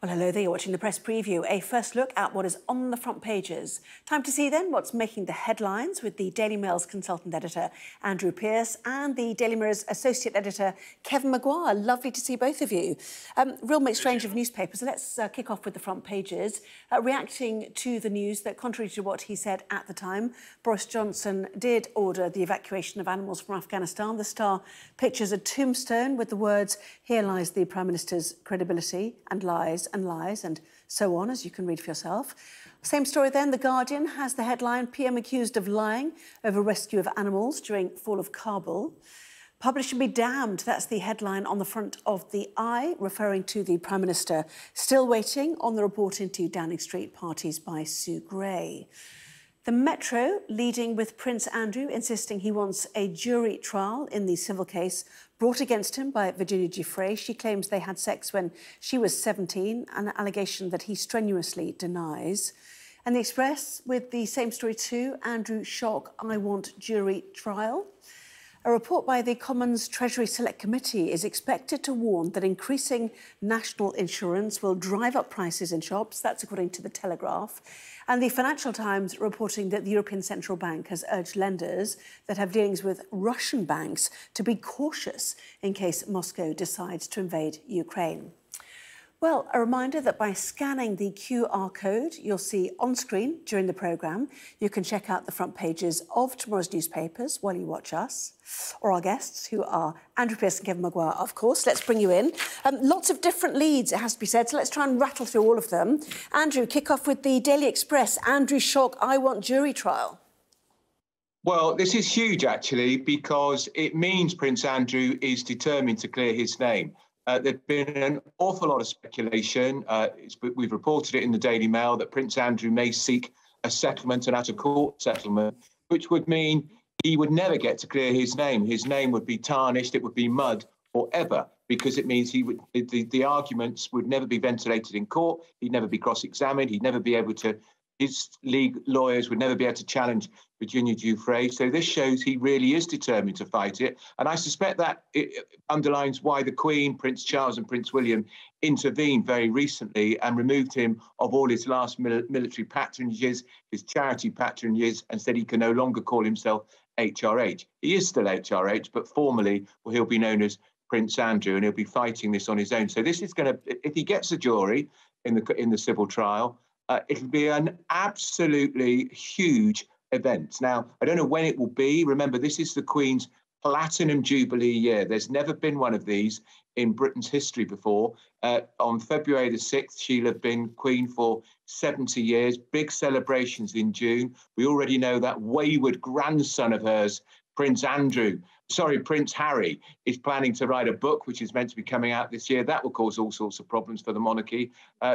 Well, hello there, you're watching the press preview, a first look at what is on the front pages. Time to see then what's making the headlines with the Daily Mail's consultant editor, Andrew Pearce, and the Daily Mirror's associate editor, Kevin Maguire. Lovely to see both of you. Real mixed range of newspapers. So let's kick off with the front pages. Reacting to the news that, contrary to what he said at the time, Boris Johnson did order the evacuation of animals from Afghanistan. The Star pictures a tombstone with the words, "Here lies the Prime Minister's credibility," and lies, and so on, as you can read for yourself. Same story then. The Guardian has the headline, "PM accused of lying over rescue of animals during fall of Kabul." "Publish and be damned," that's the headline on the front of the Eye, referring to the Prime Minister still waiting on the report into Downing Street parties by Sue Gray. The Metro leading with Prince Andrew, insisting he wants a jury trial in the civil case brought against him by Virginia Giuffre. She claims they had sex when she was 17, an allegation that he strenuously denies. And the Express with the same story too, Andrew shock, "I want jury trial." A report by the Commons Treasury Select Committee is expected to warn that increasing national insurance will drive up prices in shops. That's according to the Telegraph. And the Financial Times reporting that the European Central Bank has urged lenders that have dealings with Russian banks to be cautious in case Moscow decides to invade Ukraine. Well, a reminder that by scanning the QR code you'll see on screen during the programme, you can check out the front pages of tomorrow's newspapers while you watch us, or our guests, who are Andrew Pearce and Kevin Maguire, of course. Let's bring you in. Lots of different leads, it has to be said, so let's try and rattle through all of them. Andrew, kick off with the Daily Express. Andrew shock, "I want jury trial." Well, this is huge, actually, because it means Prince Andrew is determined to clear his name. There's been an awful lot of speculation. We've reported it in the Daily Mail that Prince Andrew may seek a settlement, an out-of-court settlement, which would mean he would never get to clear his name. His name would be tarnished. It would be mud forever, because it means the arguments would never be ventilated in court. He'd never be cross-examined. He'd never be able to. His league lawyers would never be able to challenge Virginia Giuffre. So this shows he really is determined to fight it. And I suspect that it underlines why the Queen, Prince Charles and Prince William intervened very recently and removed him of all his last military patronages, his charity patronages, and said he can no longer call himself HRH. He is still HRH, but formally he'll be known as Prince Andrew, and he'll be fighting this on his own. So this is going to, if he gets a jury in the civil trial, it'll be an absolutely huge event. Now, I don't know when it will be. Remember, this is the Queen's Platinum Jubilee year. There's never been one of these in Britain's history before. On February the 6th, she'll have been Queen for 70 years. Big celebrations in June. We already know that wayward grandson of hers, Prince Harry, is planning to write a book, which is meant to be coming out this year. That will cause all sorts of problems for the monarchy.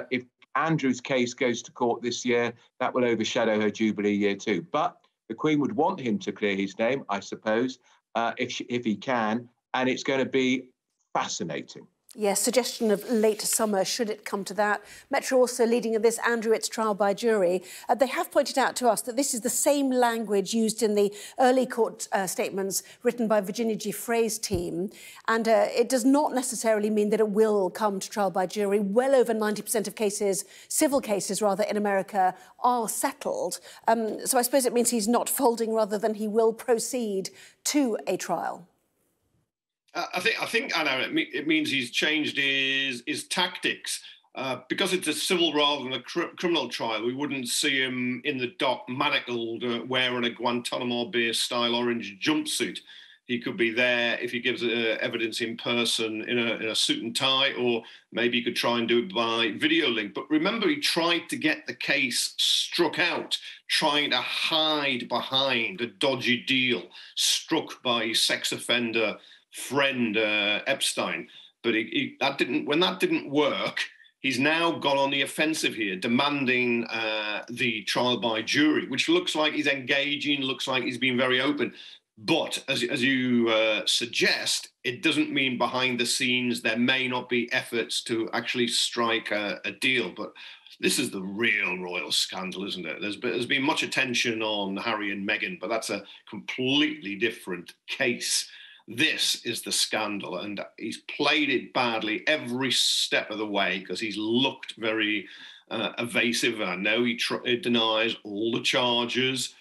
If Andrew's case goes to court this year, that will overshadow her Jubilee year too. But the Queen would want him to clear his name, I suppose, if he can, and it's going to be fascinating. Yes, suggestion of late summer, should it come to that. Metro also leading in this, Andrew, it's trial by jury. They have pointed out to us that this is the same language used in the early court statements written by Virginia Giuffre's team, and it does not necessarily mean that it will come to trial by jury. Well over 90% of cases, civil cases rather, in America are settled. So I suppose it means he's not folding rather than he will proceed to a trial. I think, Anna, it means he's changed his tactics. Because it's a civil rather than a criminal trial, we wouldn't see him in the dock manacled, wearing a Guantanamo Bay-style orange jumpsuit. He could be there if he gives evidence in person in a suit and tie, or maybe he could try and do it by video link. But remember, he tried to get the case struck out, trying to hide behind a dodgy deal struck by sex offender friend Epstein. But when that didn't work, he's now gone on the offensive here, demanding the trial by jury, which looks like he's engaging, looks like he's been very open. But as you suggest, it doesn't mean behind the scenes there may not be efforts to actually strike a deal. But this is the real royal scandal, isn't it? There's been much attention on Harry and Meghan, but that's a completely different case. this is the scandal. And he's played it badly every step of the way because he's looked very evasive. I know he denies all the charges.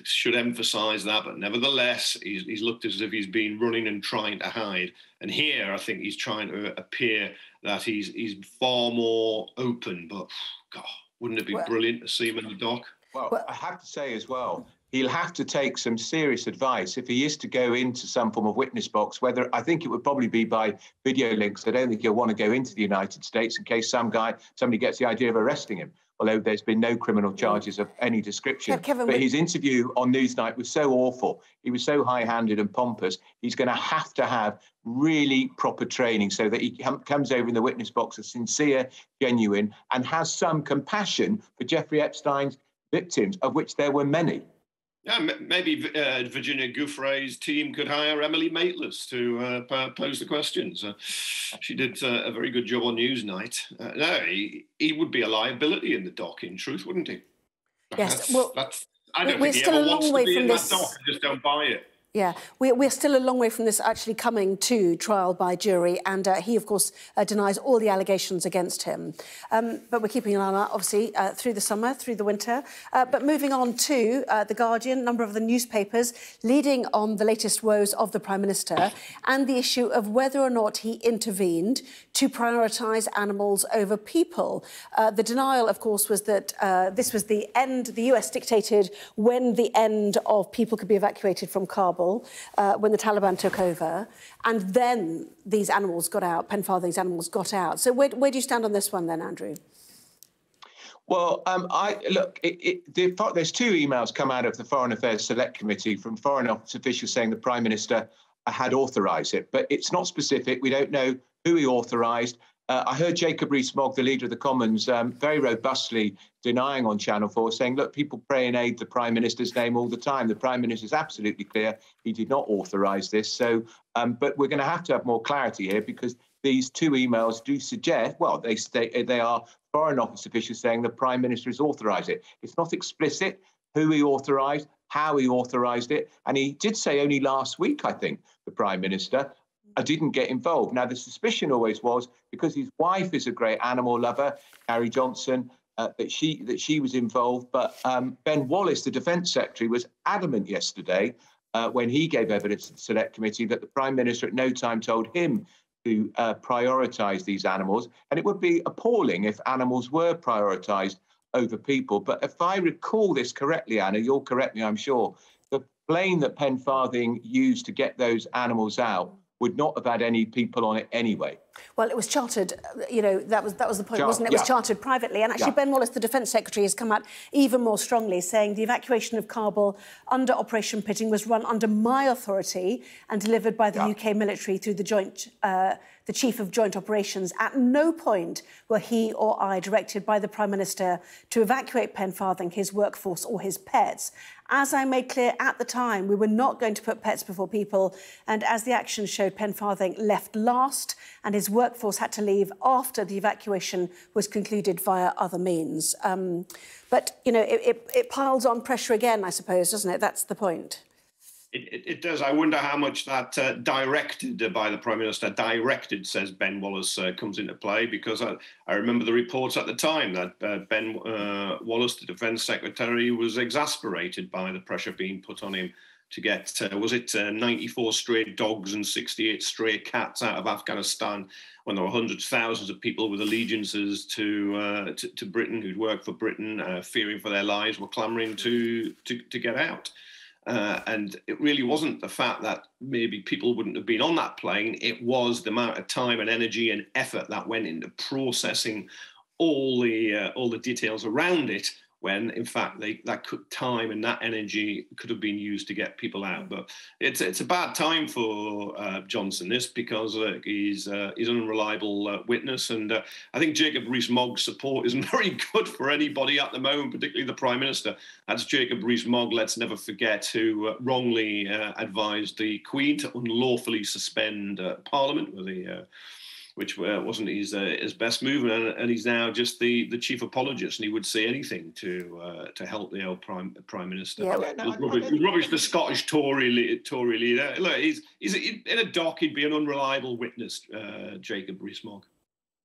Should emphasise that, but nevertheless, he's looked as if he's been running and trying to hide. And here, I think he's trying to appear that he's far more open. But God, wouldn't it be brilliant to see him in the dock? Well, I have to say as well, he'll have to take some serious advice if he is to go into some form of witness box, whether I think it would probably be by video links. I don't think he'll want to go into the United States in case somebody gets the idea of arresting him, although there's been no criminal charges of any description. Kevin, but his interview on Newsnight was so awful. He was so high-handed and pompous. He's going to have really proper training so that he comes over in the witness box as sincere, genuine, and has some compassion for Jeffrey Epstein's victims, of which there were many. Yeah, maybe Virginia Gouffre's team could hire Emily Maitlis to pose the questions. She did a very good job on Newsnight. No, he would be a liability in the dock, in truth, wouldn't he? Yes, I don't think he ever wants to be in that dock. I just don't buy it. Yeah, we're still a long way from this actually coming to trial by jury, and he, of course, denies all the allegations against him. But we're keeping an eye on that, obviously, through the summer, through the winter. But moving on to The Guardian, a number of the newspapers leading on the latest woes of the Prime Minister and the issue of whether or not he intervened to prioritise animals over people. The denial, of course, was that this was the end, the US dictated when the end of people could be evacuated from Kabul. When the Taliban took over, and then these animals got out, Penfarthing's animals got out. So where do you stand on this one then, Andrew? Well, there's two emails come out of the Foreign Affairs Select Committee from Foreign Office officials saying the Prime Minister had authorised it, but it's not specific. We don't know who he authorised. I heard Jacob Rees-Mogg, the leader of the Commons, very robustly denying on Channel 4, saying, look, people pray and aid the Prime Minister's name all the time. The Prime Minister is absolutely clear he did not authorise this. So, but we're going to have more clarity here because these two emails do suggest, well, they are Foreign Office officials saying the Prime Minister has authorised it. It's not explicit who he authorised, how he authorised it. And he did say only last week, I think, the Prime Minister, I didn't get involved. Now, the suspicion always was because his wife is a great animal lover, Carrie Johnson, that she was involved. But Ben Wallace, the Defence Secretary, was adamant yesterday when he gave evidence to the Select Committee that the Prime Minister at no time told him to prioritise these animals. And it would be appalling if animals were prioritised over people. But if I recall this correctly, Anna, you'll correct me, I'm sure, the plane that Penfarthing used to get those animals out would not have had any people on it anyway. Well, it was chartered, you know, that was the point, wasn't it? It was chartered privately. And actually, Ben Wallace, the Defence Secretary, has come out even more strongly, saying the evacuation of Kabul under Operation Pitting was run under my authority and delivered by the UK military through the Chief of Joint Operations. At no point were he or I directed by the Prime Minister to evacuate Penfarthing, his workforce or his pets. As I made clear at the time, we were not going to put pets before people. And as the action showed, Penfarthing left last and his workforce had to leave after the evacuation was concluded via other means. But, you know, it piles on pressure again, I suppose, doesn't it? That's the point. It does. I wonder how much that directed by the Prime Minister, directed, says Ben Wallace, comes into play, because I remember the reports at the time that Ben Wallace, the Defence Secretary, was exasperated by the pressure being put on him to get, 94 stray dogs and 68 stray cats out of Afghanistan, when there were hundreds, thousands of people with allegiances to Britain, who'd worked for Britain, fearing for their lives, were clamouring to get out. And it really wasn't the fact that maybe people wouldn't have been on that plane. It was the amount of time and energy and effort that went into processing all the details around it, when in fact that time and that energy could have been used to get people out. But it's a bad time for Johnson, this, because he's an unreliable witness, and I think Jacob Rees-Mogg's support isn't very good for anybody at the moment, particularly the Prime Minister. That's Jacob Rees-Mogg, let's never forget, who wrongly advised the Queen to unlawfully suspend Parliament with which wasn't his best move, and he's now just the chief apologist, and he would say anything to help the old prime minister. Yeah. Rubbish the Scottish Tory leader. Look, he's in a dock. He'd be an unreliable witness, Jacob Rees-Mogg.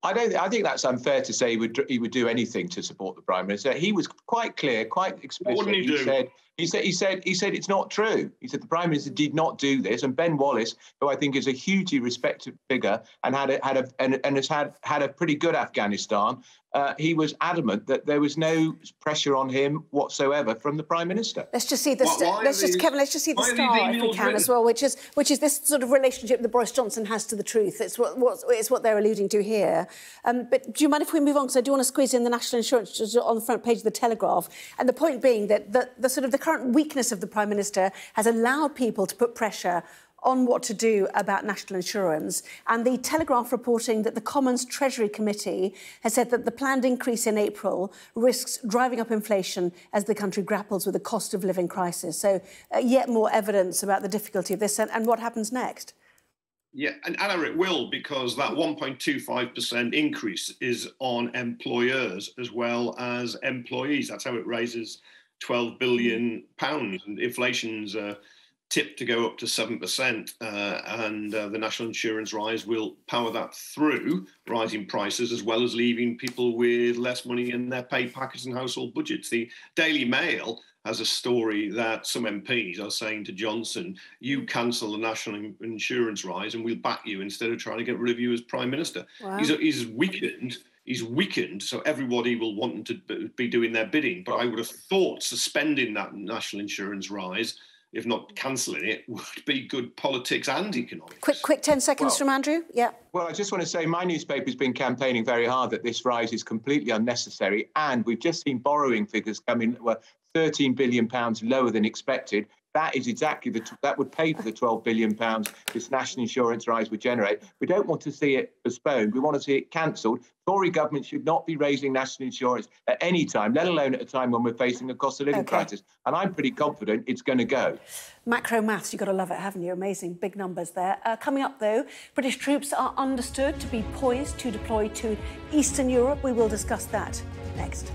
I think that's unfair to say he would do anything to support the Prime Minister. He was quite clear, quite explicit. What wouldn't he do? He said it's not true. He said the Prime Minister did not do this. And Ben Wallace, who I think is a hugely respected figure and has had a pretty good Afghanistan, he was adamant that there was no pressure on him whatsoever from the Prime Minister. Let's just see this. Kevin, let's just see the star if we can as well, which is this sort of relationship that Boris Johnson has to the truth. It's what they're alluding to here. But do you mind if we move on? Because I do want to squeeze in the national insurance on the front page of the Telegraph. And the point being that the current weakness of the Prime Minister has allowed people to put pressure on what to do about national insurance. And the Telegraph reporting that the Commons Treasury Committee has said that the planned increase in April risks driving up inflation as the country grapples with the cost of living crisis. So yet more evidence about the difficulty of this and what happens next. Yeah, and Anna, it will, because that 1.25% increase is on employers as well as employees. That's how it raises £12 billion, and inflation's tipped to go up to 7%, and the national insurance rise will power that through rising prices, as well as leaving people with less money in their pay packets and household budgets. The Daily Mail has a story that some MPs are saying to Johnson, you cancel the national insurance rise and we'll back you instead of trying to get rid of you as Prime Minister. Wow. He's weakened, so everybody will want him to be doing their bidding. But I would have thought suspending that national insurance rise, if not cancelling it, would be good politics and economics. Quick 10 seconds from Andrew. Yeah. Well, I just want to say my newspaper's been campaigning very hard that this rise is completely unnecessary, and we've just seen borrowing figures come in, £13 billion lower than expected. That is exactly that would pay for the £12 billion this national insurance rise would generate. We don't want to see it postponed. We want to see it cancelled. Tory government should not be raising national insurance at any time, let alone at a time when we're facing a cost of living crisis. And I'm pretty confident it's going to go. Macro maths, you've got to love it, haven't you? Amazing, big numbers there. Coming up, though, British troops are understood to be poised to deploy to Eastern Europe. We will discuss that next.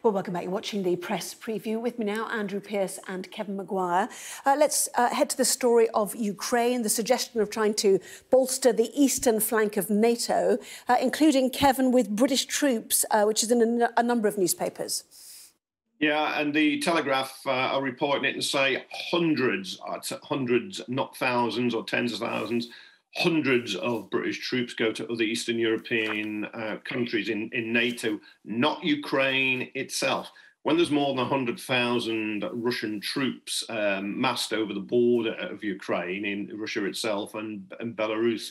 Well, welcome back. You're watching the press preview. With me now, Andrew Pearce and Kevin Maguire. Let's head to the story of Ukraine, the suggestion of trying to bolster the eastern flank of NATO, including, Kevin, with British troops, which is in a number of newspapers. Yeah, and the Telegraph are reporting it and say hundreds, not thousands or tens of thousands, hundreds of British troops go to other Eastern European countries in NATO, not Ukraine itself. When there's more than 100,000 Russian troops massed over the border of Ukraine, in Russia itself and Belarus,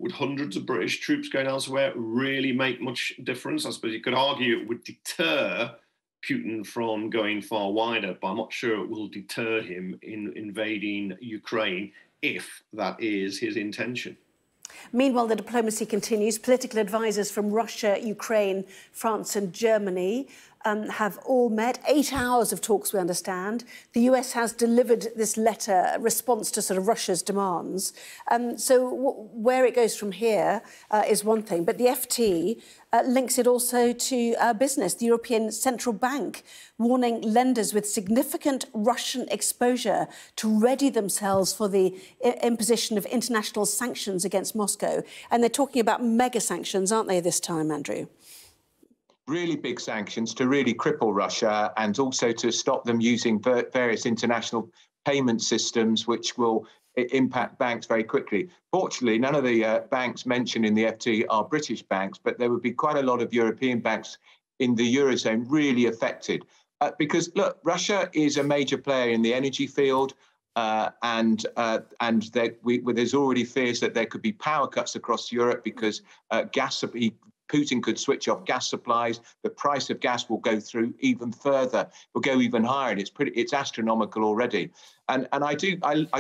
would hundreds of British troops going elsewhere really make much difference? I suppose you could argue it would deter Putin from going far wider, but I'm not sure it will deter him in invading Ukraine, if that is his intention. Meanwhile, the diplomacy continues. Political advisers from Russia, Ukraine, France and Germany have all met. 8 hours of talks, we understand. The US has delivered this letter, a response to sort of Russia's demands. So where it goes from here is one thing. But the FT links it also to business. The European Central Bank warning lenders with significant Russian exposure to ready themselves for the imposition of international sanctions against Moscow. And they're talking about mega sanctions, aren't they, this time, Andrew? Really big sanctions to really cripple Russia, and also to stop them using various international payment systems, which will impact banks very quickly. Fortunately, none of the banks mentioned in the FT are British banks, but there would be quite a lot of European banks in the Eurozone really affected. Because, look, Russia is a major player in the energy field, and there's already fears that there could be power cuts across Europe because Putin could switch off gas supplies. The price of gas will go through even further, will go even higher, and it's astronomical already. And I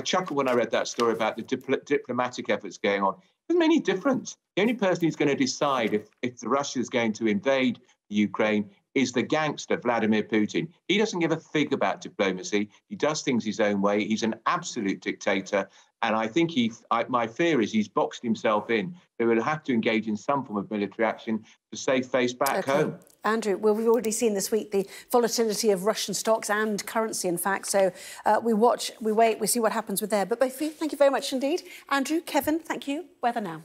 chuckled when I read that story about the diplomatic efforts going on. It doesn't make any difference. The only person who's going to decide if Russia is going to invade Ukraine is the gangster Vladimir Putin. He doesn't give a fig about diplomacy. He does things his own way. He's an absolute dictator. And I think my fear is he's boxed himself in. He will have to engage in some form of military action to save face back home. Andrew, well, we've already seen this week the volatility of Russian stocks and currency, in fact. So we watch, we wait, we see what happens with there. But both of you, thank you very much indeed. Andrew, Kevin, thank you. Weather now.